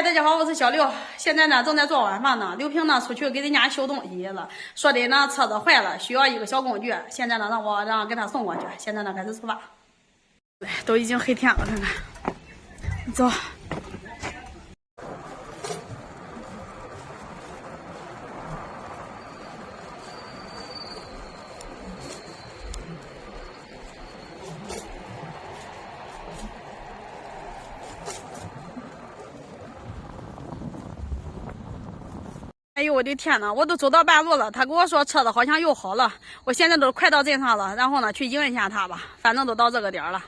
嗨，大家好，我是小刘。现在呢，正在做晚饭呢。刘平呢，出去给人家修东西了，说的呢车子坏了，需要一个小工具。现在呢，让给他送过去。现在呢，开始出发。都已经黑天了，看看，走。哎呦我的天呐，我都走到半路了，他跟我说车子好像又好了，我现在都快到镇上了，然后呢去迎一下他吧，反正都到这个点了。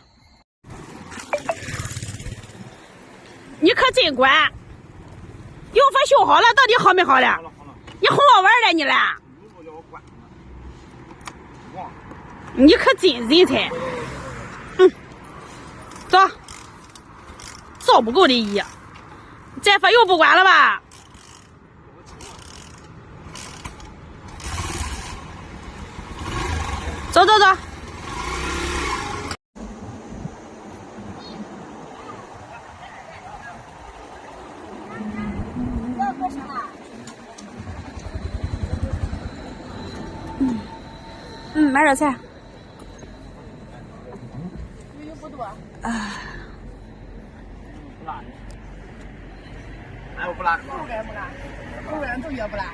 你可真乖，油封修好了，到底好没好了？好了。你哄我玩的你了？你可真人才。走，造不够的一，再发又不管了吧？走走走。买点菜。油不多。不辣。哎，我不辣。口感不辣，口感都也不辣。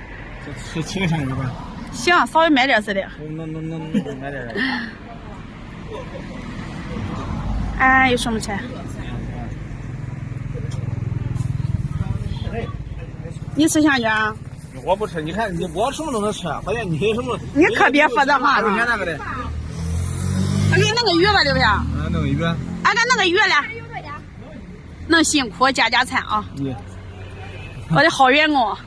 这吃个香鱼吧。行，稍微买点似的。能买点。哎，有什么菜？你吃香蕉？我不吃，你看我什么都能吃，发现你什么？你可别说这话了。那个的。俺给那个鱼吧，刘平。那个鱼。俺给那个鱼了。能辛苦加餐啊！我的好员工。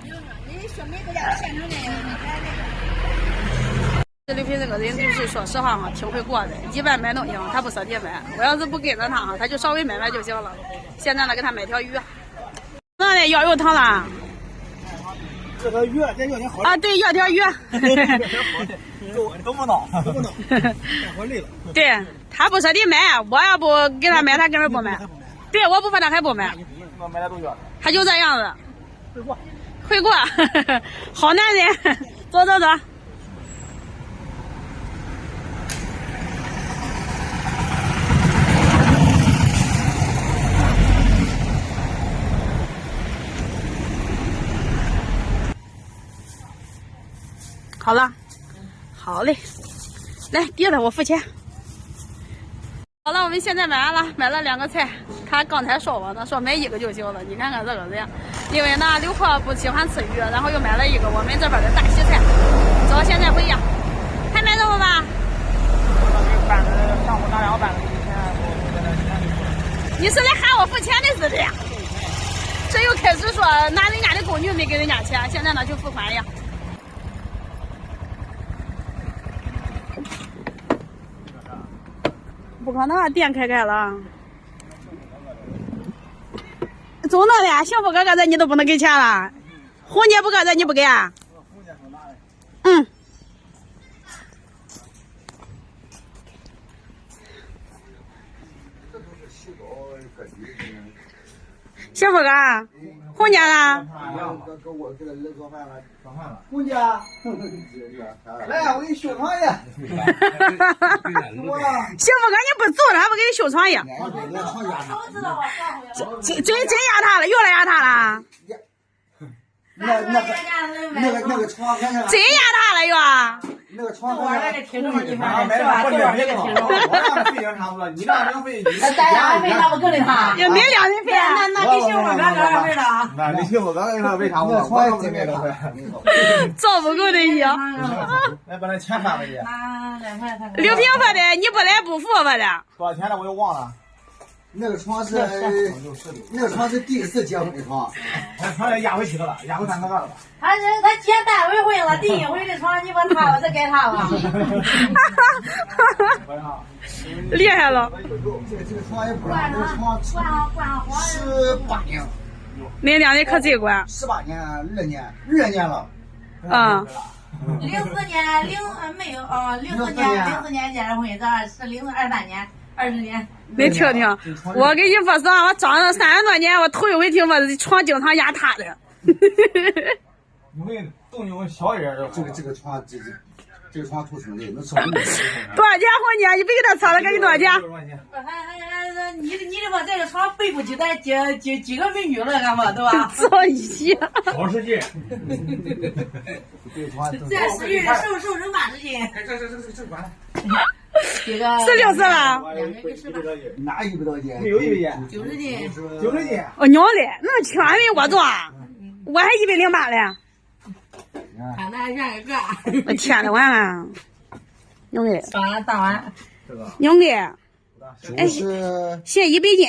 这刘平这个人就是说实话哈，挺会过的。一般买东西他不舍得买，我要是不跟着他哈，他就稍微买就行了。现在呢，给他买条鱼。那得要油汤了。这条鱼，这要点好。啊，对，要条鱼。都不闹，都不闹，我累了。对他不舍得买，我要不给他买，他根本不买。对，我不怕他还不买。我买点东西。他就这样子。会过。会过，好男人。走走走。好了，好嘞，来，别的我付钱。好了，我们现在买完了，买了2个菜。他刚才说我呢，说买1个就行了。你看看这个人，因为呢刘婆不喜欢吃鱼，然后又买了1个我们这边的大西菜。走，现在回家。还买什么吗？上午拿2办的你是来喊我付钱的似的呀？这又开始说拿人家的工具没给人家钱，现在呢就付款呀。不可能，店开了。走那的，幸福哥哥这你都不能给钱了，红姐不搁这你不给啊？嗯。幸福哥，红姐呢？红姐，来，我给你修床去。幸福哥，你不走了，还不给你修床去？真压塌了，又来压塌了。那个床，真压塌了又。那个床，我那个听着你看，是吧？多少人给听着？你那两费，咱俩费那不够的哈？也没2人费。那你幸福哥多少费了？那你幸福哥哥为啥我真没多费？造不够的一。来把那钱翻回去。刘平说的，你不来不付我的。多少钱了我又忘了。那个床是第1次结婚的床，那床也压回去了，压回3个了吧？他结单位回了，第1回的床你把他再给他吧。厉害了。这个床也不让，这个床18年了。那2人可真管。18年，2年了。啊。 04年没有04年结的婚，这是23年20年。你听听，我跟你说实话，我长了30多年，我头一回听说这床经常压塌的。因为动静小一点的话，这个床这个床土生的，能烧你。多少钱婚呢？你别给他扯了，给你多少钱？还你的话，这个床背不起来几个美女了，干嘛对吧？坐一起。保时捷。这个床这10月的瘦成80斤。这管了。这个16次了。 2个给10吧。哪100多斤？没有100斤。 90斤。 90斤。我娘嘞，那千万没我重，我还108嘞。他那像一个。我天呐，完了，娘嘞，算了，当完。这个。娘嘞，就是。现100斤，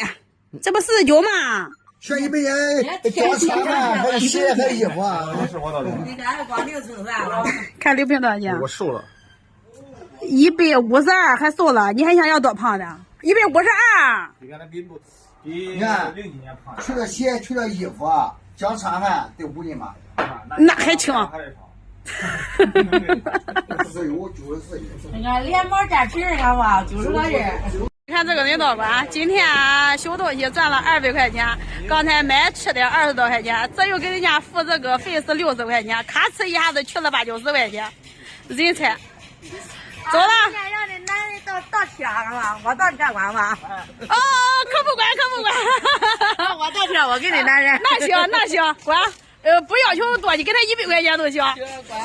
这不49吗？选100斤，脚长啊，还有鞋，还有衣服啊。是我倒是。你看还光腚撑伞了。看刘平多少斤？我瘦了。 152还瘦了，你还想要多胖的？152。比原来比你看， 0几年胖。除了鞋，除了衣服啊，脚长汗得5斤吧？那还轻。45、94。你看连毛带皮儿干嘛？90多斤。你看这个领导吧，今天修东西赚了200块钱，刚才买吃的20多块钱，这又给人家付这个费是60块钱，咔哧一下子去了80、90块钱，人才。 走了。让那男人到天了，我到天管吧。哦，可不管。我到天，我给你男人。那行，管。不要求多，你给他100块钱都行。管。